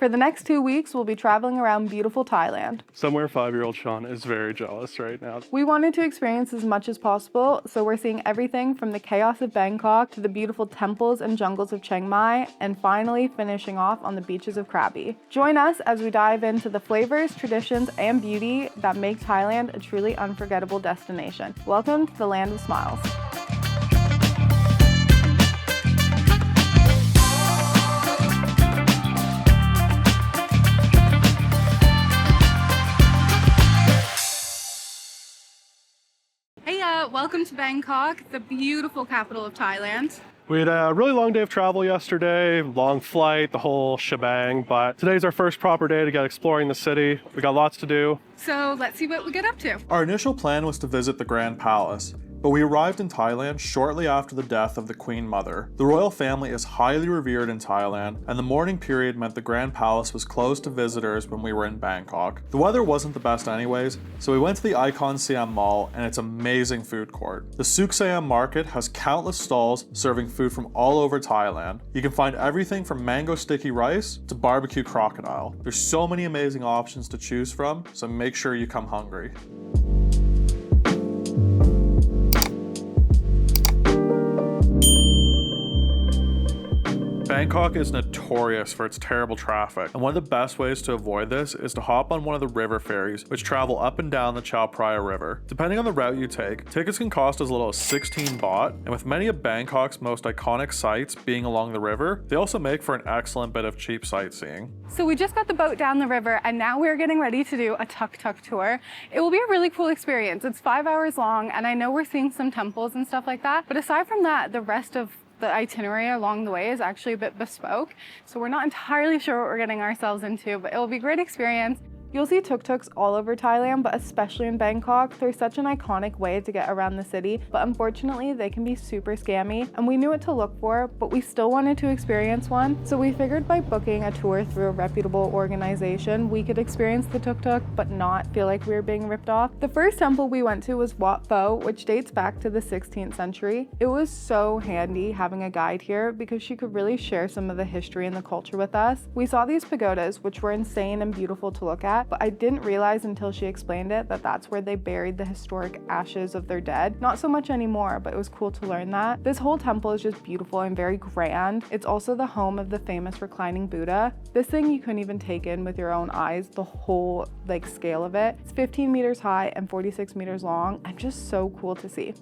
For the next 2 weeks, we'll be traveling around beautiful Thailand. Somewhere 5-year-old Sean is very jealous right now. We wanted to experience as much as possible, so we're seeing everything from the chaos of Bangkok to the beautiful temples and jungles of Chiang Mai, and finally finishing off on the beaches of Krabi. Join us as we dive into the flavors, traditions, and beauty that make Thailand a truly unforgettable destination. Welcome to the land of smiles. Welcome to Bangkok, the beautiful capital of Thailand. We had a really long day of travel yesterday, long flight, the whole shebang, but today's our first proper day to get exploring the city. We got lots to do. So let's see what we get up to. Our initial plan was to visit the Grand Palace, but we arrived in Thailand shortly after the death of the Queen Mother. The royal family is highly revered in Thailand, and the mourning period meant the Grand Palace was closed to visitors when we were in Bangkok. The weather wasn't the best anyways, so we went to the ICONSIAM mall and its amazing food court. The Suk Sayam market has countless stalls serving food from all over Thailand. You can find everything from mango sticky rice to barbecue crocodile. There's so many amazing options to choose from, so make sure you come hungry. Bangkok is notorious for its terrible traffic, and one of the best ways to avoid this is to hop on one of the river ferries which travel up and down the Chao Phraya River. Depending on the route you take, tickets can cost as little as 16 baht, and with many of Bangkok's most iconic sites being along the river, they also make for an excellent bit of cheap sightseeing. So we just got the boat down the river and now we're getting ready to do a Tuk Tuk Tour. It will be a really cool experience. It's 5 hours long and I know we're seeing some temples and stuff like that, but aside from that, the rest of the itinerary along the way is actually a bit bespoke. So we're not entirely sure what we're getting ourselves into, but it will be a great experience. You'll see tuk-tuks all over Thailand, but especially in Bangkok. They're such an iconic way to get around the city, but unfortunately they can be super scammy, and we knew what to look for, but we still wanted to experience one. So we figured by booking a tour through a reputable organization, we could experience the tuk-tuk, but not feel like we were being ripped off. The first temple we went to was Wat Pho, which dates back to the 16th century. It was so handy having a guide here because she could really share some of the history and the culture with us. We saw these pagodas, which were insane and beautiful to look at, but I didn't realize until she explained it that that's where they buried the historic ashes of their dead. Not so much anymore, but it was cool to learn that. This whole temple is just beautiful and very grand. It's also the home of the famous reclining Buddha. This thing you couldn't even take in with your own eyes, the whole scale of it. It's 15 meters high and 46 meters long, and just so cool to see.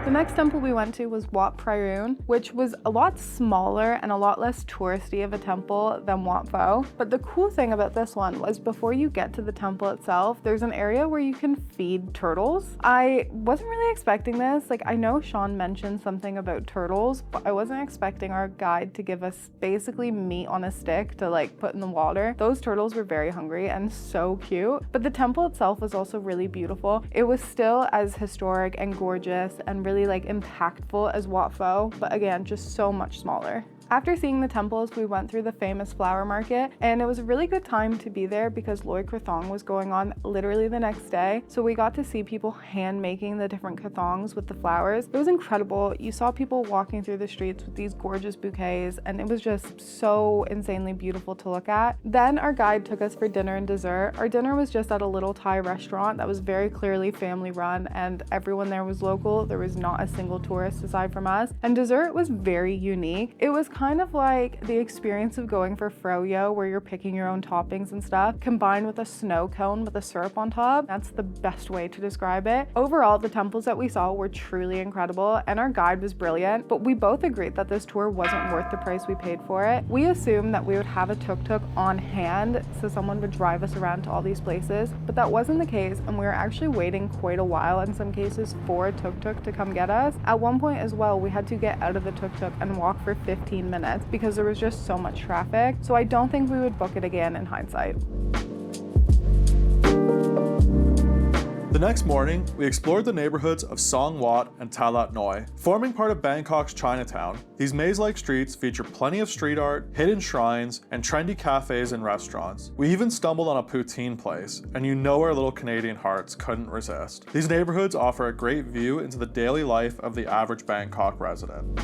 The next temple we went to was Wat Prayoon, which was a lot smaller and a lot less touristy of a temple than Wat Pho. But the cool thing about this one was before you get to the temple itself, there's an area where you can feed turtles. I wasn't really expecting this. I know Sean mentioned something about turtles, but I wasn't expecting our guide to give us basically meat on a stick to put in the water. Those turtles were very hungry and so cute. But the temple itself was also really beautiful. It was still as historic and gorgeous and really impactful as Wat Pho, but again, just so much smaller. After seeing the temples, we went through the famous flower market, and it was a really good time to be there because Loy Krathong was going on literally the next day. So we got to see people hand making the different krathongs with the flowers. It was incredible. You saw people walking through the streets with these gorgeous bouquets, and it was just so insanely beautiful to look at. Then our guide took us for dinner and dessert. Our dinner was just at a little Thai restaurant that was very clearly family run, and everyone there was local. There was not a single tourist aside from us. And dessert was very unique. It was kind of like the experience of going for froyo, where you're picking your own toppings and stuff, combined with a snow cone with a syrup on top. That's the best way to describe it. Overall, the temples that we saw were truly incredible, and our guide was brilliant, but we both agreed that this tour wasn't worth the price we paid for it. We assumed that we would have a tuk-tuk on hand, so someone would drive us around to all these places, but that wasn't the case, and we were actually waiting quite a while in some cases for a tuk-tuk to come get us. At one point as well, we had to get out of the tuk-tuk and walk for 15 minutes because there was just so much traffic. So I don't think we would book it again in hindsight. The next morning, we explored the neighborhoods of Song Wat and Talat Noi. Forming part of Bangkok's Chinatown, these maze-like streets feature plenty of street art, hidden shrines, and trendy cafes and restaurants. We even stumbled on a poutine place, and you know our little Canadian hearts couldn't resist. These neighborhoods offer a great view into the daily life of the average Bangkok resident.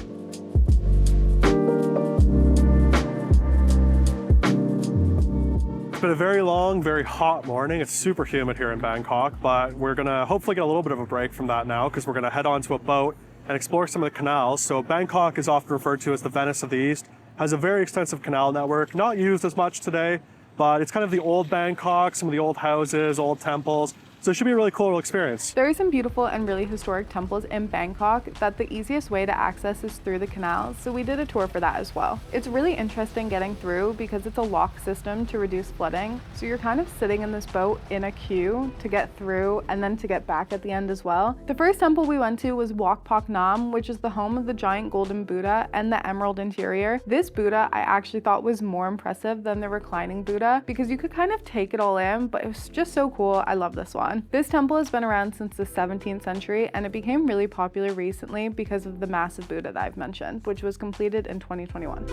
It's been a very long, very hot morning. It's super humid here in Bangkok, but we're gonna hopefully get a little bit of a break from that now because we're gonna head onto a boat and explore some of the canals. So Bangkok is often referred to as the Venice of the East, has a very extensive canal network, not used as much today, but it's kind of the old Bangkok, some of the old houses, old temples. So it should be a really cool experience. There are some beautiful and really historic temples in Bangkok that the easiest way to access is through the canals, so we did a tour for that as well. It's really interesting getting through because it's a lock system to reduce flooding, so you're kind of sitting in this boat in a queue to get through and then to get back at the end as well. The first temple we went to was Wat Pak Nam, which is the home of the giant golden Buddha and the emerald interior. This Buddha I actually thought was more impressive than the reclining Buddha because you could kind of take it all in, but it was just so cool. I love this one. This temple has been around since the 17th century and it became really popular recently because of the massive Buddha that I've mentioned, which was completed in 2021.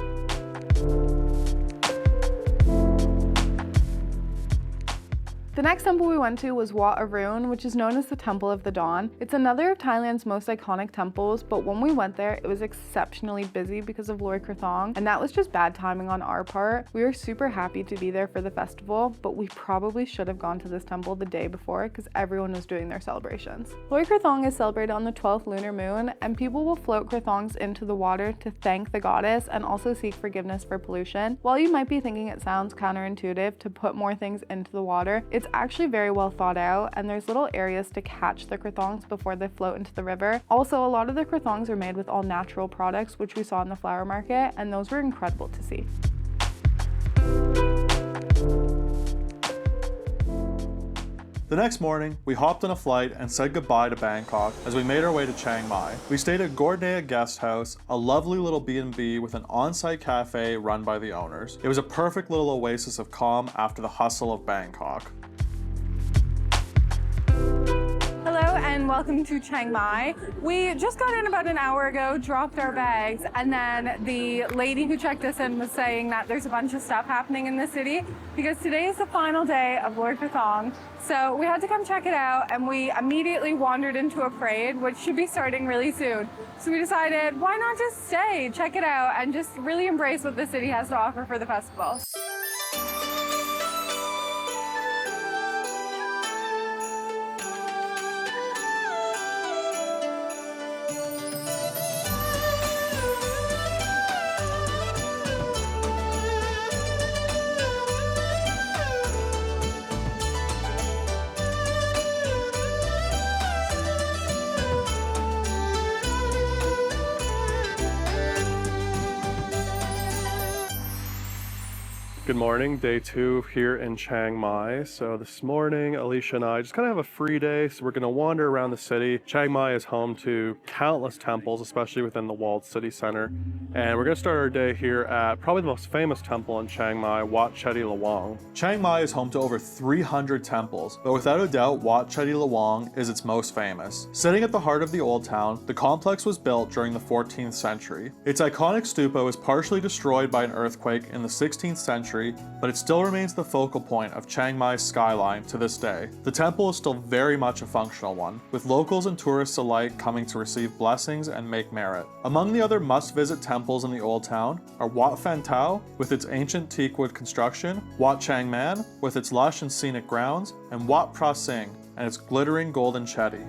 The next temple we went to was Wat Arun, which is known as the Temple of the Dawn. It's another of Thailand's most iconic temples, but when we went there, it was exceptionally busy because of Loy Krathong, and that was just bad timing on our part. We were super happy to be there for the festival, but we probably should have gone to this temple the day before because everyone was doing their celebrations. Loy Krathong is celebrated on the 12th lunar moon, and people will float krathongs into the water to thank the goddess and also seek forgiveness for pollution. While you might be thinking it sounds counterintuitive to put more things into the water, it's actually very well thought out, and there's little areas to catch the krathongs before they float into the river. Also, a lot of the krathongs are made with all natural products, which we saw in the flower market, and those were incredible to see. The next morning, we hopped on a flight and said goodbye to Bangkok as we made our way to Chiang Mai. We stayed at Gordea Guest House, a lovely little B&B with an on-site cafe run by the owners. It was a perfect little oasis of calm after the hustle of Bangkok. Hello and welcome to Chiang Mai. We just got in about an hour ago, dropped our bags, and then the lady who checked us in was saying that there's a bunch of stuff happening in the city because today is the final day of Loy Krathong. So we had to come check it out, and we immediately wandered into a parade, which should be starting really soon. So we decided, why not just stay, check it out, and just really embrace what the city has to offer for the festival. Good morning, day 2 here in Chiang Mai. So this morning, Alicia and I just kind of have a free day, so we're going to wander around the city. Chiang Mai is home to countless temples, especially within the walled city center. And we're going to start our day here at probably the most famous temple in Chiang Mai, Wat Chetty Lawang. Chiang Mai is home to over 300 temples, but without a doubt, Wat Chetty Lawang is its most famous. Sitting at the heart of the old town, the complex was built during the 14th century. Its iconic stupa was partially destroyed by an earthquake in the 16th century, but it still remains the focal point of Chiang Mai's skyline to this day. The temple is still very much a functional one, with locals and tourists alike coming to receive blessings and make merit. Among the other must-visit temples in the old town are Wat Phan Tao, with its ancient teakwood construction, Wat Chang Man, with its lush and scenic grounds, and Wat Pra Sing, and its glittering golden chetty.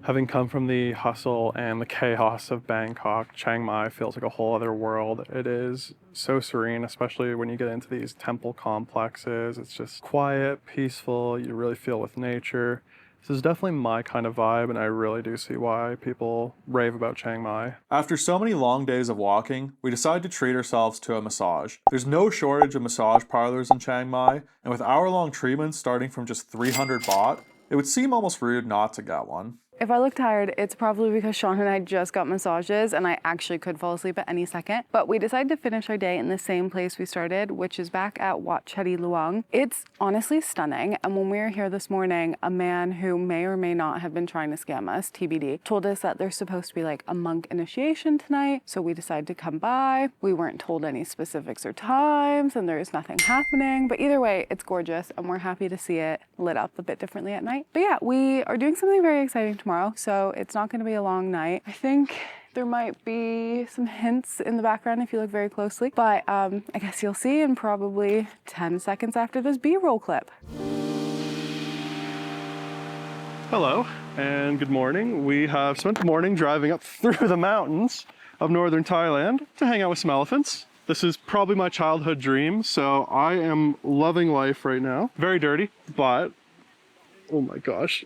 Having come from the hustle and the chaos of Bangkok, Chiang Mai feels like a whole other world. It is so serene, especially when you get into these temple complexes. It's just quiet, peaceful, you really feel with nature. This is definitely my kind of vibe, and I really do see why people rave about Chiang Mai. After so many long days of walking, we decided to treat ourselves to a massage. There's no shortage of massage parlors in Chiang Mai, and with hour-long treatments starting from just 300 baht, it would seem almost rude not to get one. If I look tired, it's probably because Sean and I just got massages and I actually could fall asleep at any second. But we decided to finish our day in the same place we started, which is back at Wat Chetty Lawang. It's honestly stunning. And when we were here this morning, a man who may or may not have been trying to scam us, TBD, told us that there's supposed to be like a monk initiation tonight. So we decided to come by. We weren't told any specifics or times and there's nothing happening. But either way, it's gorgeous and we're happy to see it lit up a bit differently at night. But yeah, we are doing something very exciting tomorrow. tomorrow, so it's not going to be a long night. I think there might be some hints in the background if you look very closely, but I guess you'll see in probably 10 seconds after this B-roll clip. Hello and good morning. We have spent the morning driving up through the mountains of Northern Thailand to hang out with some elephants. This is probably my childhood dream, so I am loving life right now. Very dirty, but oh my gosh.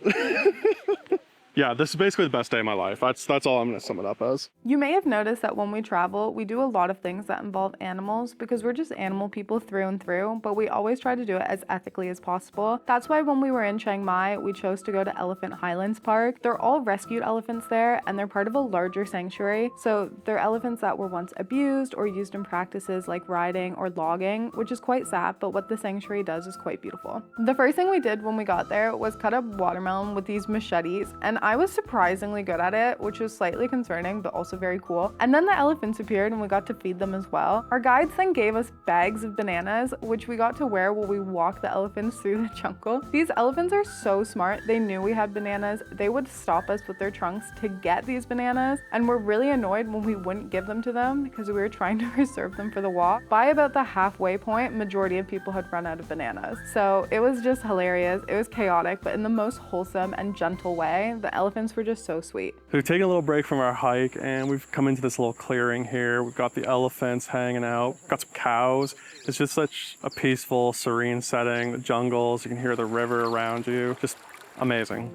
Yeah, this is basically the best day of my life. That's all I'm gonna sum it up as. You may have noticed that when we travel, we do a lot of things that involve animals because we're just animal people through and through, but we always try to do it as ethically as possible. That's why when we were in Chiang Mai, we chose to go to Elephant Highlands Park. They're all rescued elephants there, and they're part of a larger sanctuary. So they're elephants that were once abused or used in practices like riding or logging, which is quite sad, but what the sanctuary does is quite beautiful. The first thing we did when we got there was cut up watermelon with these machetes, and I was surprisingly good at it, which was slightly concerning, but also very cool. And then the elephants appeared and we got to feed them as well. Our guides then gave us bags of bananas, which we got to wear while we walked the elephants through the jungle. These elephants are so smart. They knew we had bananas. They would stop us with their trunks to get these bananas, and were really annoyed when we wouldn't give them to them because we were trying to reserve them for the walk. By about the halfway point, majority of people had run out of bananas. So it was just hilarious. It was chaotic, but in the most wholesome and gentle way. The elephants were just so sweet. We've taken a little break from our hike and we've come into this little clearing here. We've got the elephants hanging out, got some cows. It's just such a peaceful, serene setting. The jungles, you can hear the river around you. Just amazing.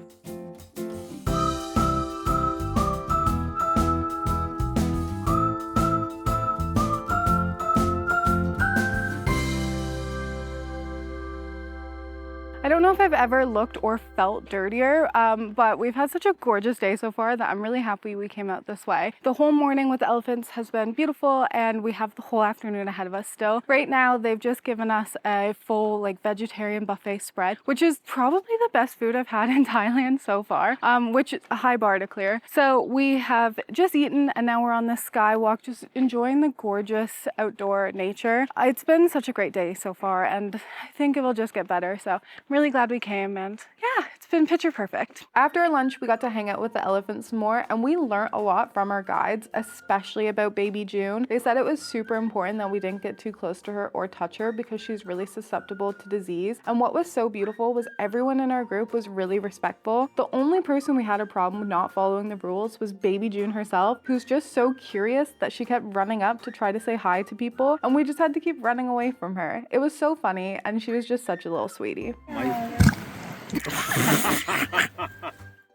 I don't know if I've ever looked or felt dirtier, but we've had such a gorgeous day so far that I'm really happy we came out this way. The whole morning with the elephants has been beautiful, and we have the whole afternoon ahead of us still. Right now, they've just given us a full vegetarian buffet spread, which is probably the best food I've had in Thailand so far, which is a high bar to clear. So we have just eaten, and now we're on this skywalk, just enjoying the gorgeous outdoor nature. It's been such a great day so far, and I think it will just get better. So I'm really glad we came, and yeah, it's been picture perfect. After our lunch, we got to hang out with the elephants more, and we learned a lot from our guides, especially about baby June. They said it was super important that we didn't get too close to her or touch her because she's really susceptible to disease. And what was so beautiful was everyone in our group was really respectful. The only person we had a problem with not following the rules was baby June herself, who's just so curious that she kept running up to try to say hi to people, and we just had to keep running away from her. It was so funny, and she was just such a little sweetie.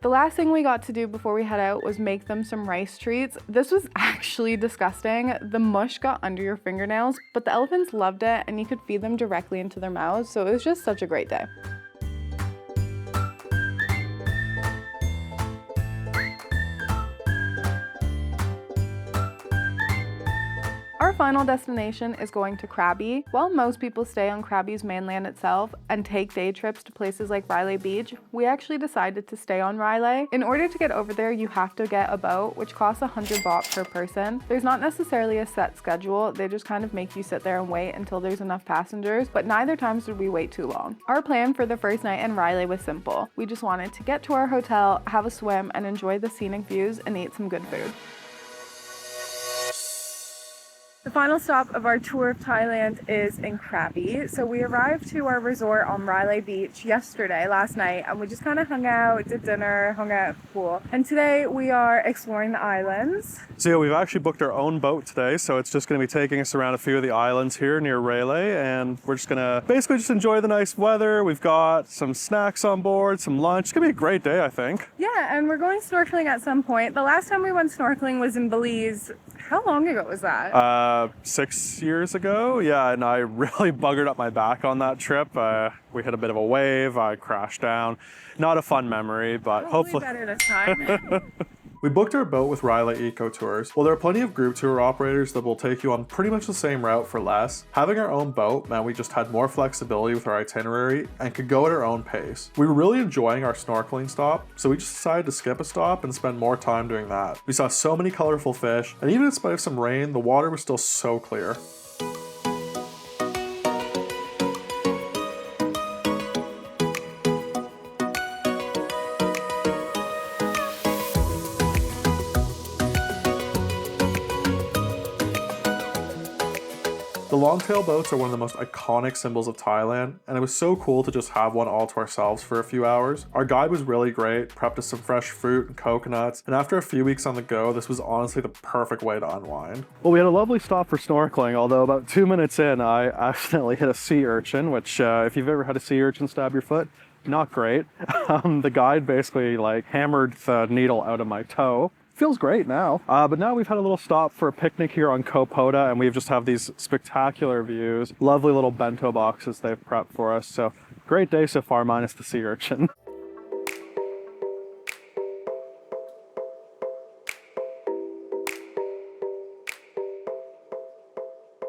The last thing we got to do before we head out was make them some rice treats. This was actually disgusting. The mush got under your fingernails, but the elephants loved it, and you could feed them directly into their mouths, so it was just such a great day. Our final destination is going to Krabi. While most people stay on Krabi's mainland itself and take day trips to places like Railay Beach, we actually decided to stay on Railay. In order to get over there, you have to get a boat, which costs 100 baht per person. There's not necessarily a set schedule. They just kind of make you sit there and wait until there's enough passengers, but neither times did we wait too long. Our plan for the first night in Railay was simple. We just wanted to get to our hotel, have a swim, and enjoy the scenic views and eat some good food. The final stop of our tour of Thailand is in Krabi. So we arrived to our resort on Railay Beach last night, and we just kind of hung out, did dinner, hung out at the pool. And today we are exploring the islands. So yeah, we've actually booked our own boat today, so it's just going to be taking us around a few of the islands here near Railay, and we're just going to basically just enjoy the nice weather. We've got some snacks on board, some lunch. It's going to be a great day, I think. Yeah, and we're going snorkeling at some point. The last time we went snorkeling was in Belize. How long ago was that? 6 years ago, yeah, and I really buggered up my back on that trip. We hit a bit of a wave, I crashed down. Not a fun memory, but hopefully better this time. We booked our boat with Railay Eco Tours. While there are plenty of group tour operators that will take you on pretty much the same route for less, having our own boat meant we just had more flexibility with our itinerary and could go at our own pace. We were really enjoying our snorkeling stop, so we just decided to skip a stop and spend more time doing that. We saw so many colorful fish, and even in spite of some rain, the water was still so clear. longtail boats are one of the most iconic symbols of Thailand, and it was so cool to just have one all to ourselves for a few hours. Our guide was really great, prepped us some fresh fruit and coconuts, and after a few weeks on the go, this was honestly the perfect way to unwind. Well, we had a lovely stop for snorkeling, although about 2 minutes in, I accidentally hit a sea urchin, which if you've ever had a sea urchin stab your foot, not great. The guide basically like hammered the needle out of my toe. Feels great now. But now we've had a little stop for a picnic here on Koh Pota, and we just have these spectacular views. Lovely little bento boxes they've prepped for us. So great day so far, minus the sea urchin.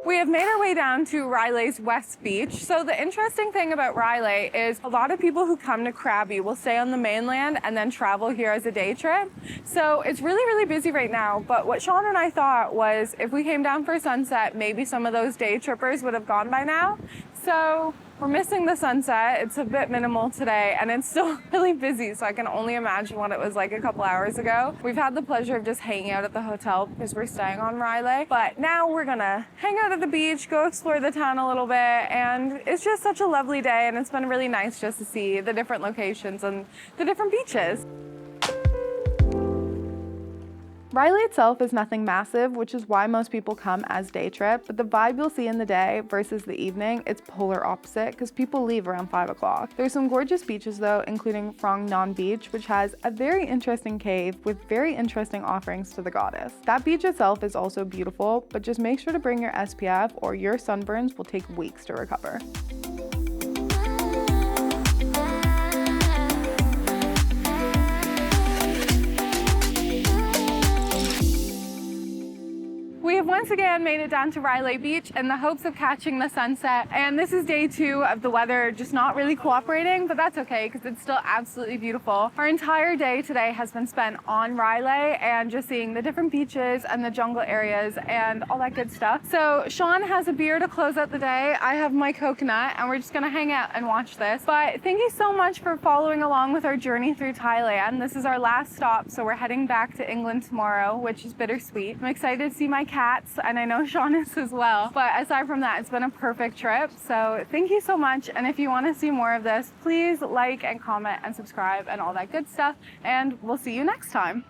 We have made our way down to Railay's West Beach. So the interesting thing about Railay is a lot of people who come to Krabi will stay on the mainland and then travel here as a day trip. So it's really, really busy right now. But what Sean and I thought was if we came down for sunset, maybe some of those day trippers would have gone by now. So we're missing the sunset. It's a bit minimal today and it's still really busy. So I can only imagine what it was like a couple hours ago. We've had the pleasure of just hanging out at the hotel because we're staying on Railay. But now we're gonna hang out at the beach, go explore the town a little bit. And it's just such a lovely day. And it's been really nice just to see the different locations and the different beaches. Railay itself is nothing massive, which is why most people come as day trip, but the vibe you'll see in the day versus the evening, it's polar opposite because people leave around 5 o'clock. There's some gorgeous beaches though, including Phra Ngon Beach, which has a very interesting cave with very interesting offerings to the goddess. That beach itself is also beautiful, but just make sure to bring your SPF or your sunburns will take weeks to recover. We have once again made it down to Railay Beach in the hopes of catching the sunset. And this is day 2 of the weather just not really cooperating, but that's okay because it's still absolutely beautiful. Our entire day today has been spent on Railay and just seeing the different beaches and the jungle areas and all that good stuff. So Sean has a beer to close out the day. I have my coconut and we're just gonna hang out and watch this. But thank you so much for following along with our journey through Thailand. This is our last stop, so we're heading back to England tomorrow, which is bittersweet. I'm excited to see my cats, and I know Sean is as well. But aside from that, it's been a perfect trip. So thank you so much. And if you want to see more of this, please like and comment and subscribe and all that good stuff. And we'll see you next time.